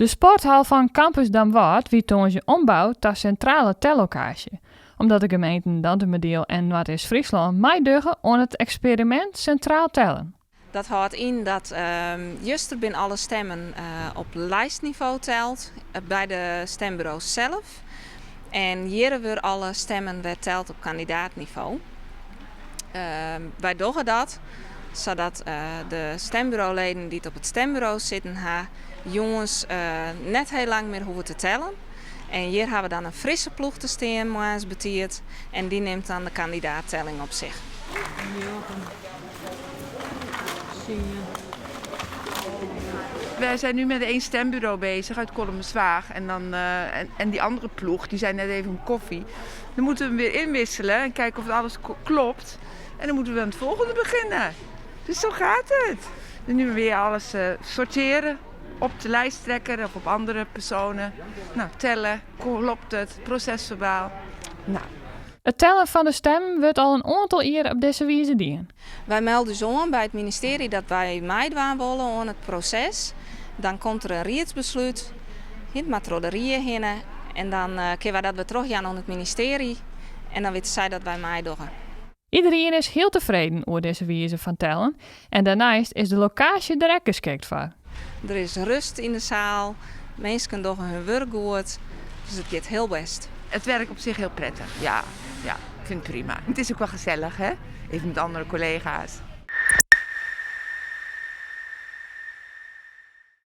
De sporthal van Campus Damwart wie tongersdei ombouwd tot centrale tellocasie. Omdat de gemeenten Dantemerdeel en Noord-West-Friesland meeduggen aan het experiment centraal tellen. Dat houdt in dat juster binnen alle stemmen op lijstniveau telt bij de stembureaus zelf. En hier weer alle stemmen weer telt op kandidaatniveau. Wij doen dat zodat de stembureauleden die op het stembureau zitten, jongens net heel lang meer hoeven te tellen. En hier hebben we dan een frisse ploeg te staan, moans betiert, en die neemt dan de kandidaattelling op zich. Wij zijn nu met één stembureau bezig uit Kolmerswaag. En die andere ploeg, die zijn net even om koffie. Dan moeten we hem weer inwisselen en kijken of alles klopt. En dan moeten we aan het volgende beginnen. Dus zo gaat het. En nu weer alles sorteren, op de lijsttrekker of op andere personen. Nou, tellen, klopt het, procesverbaal. Nou. Het tellen van de stemmen wordt al een aantal jaren op deze wijze gedaan. Wij melden zo aan bij het ministerie dat wij meedoen willen aan het proces. Dan komt er een raadsbesluit, het matroderie heen en dan kunnen wij dat weer teruggaan aan het ministerie en dan weten zij dat wij meedoen. Iedereen is heel tevreden over deze wijze van tellen en daarnaast is de locatie er ook geschikt voor. Er is rust in de zaal, mensen doen hun werk goed, dus het gaat heel best. Het werkt op zich heel prettig, ja, ik vind het prima. Het is ook wel gezellig, hè? Even met andere collega's.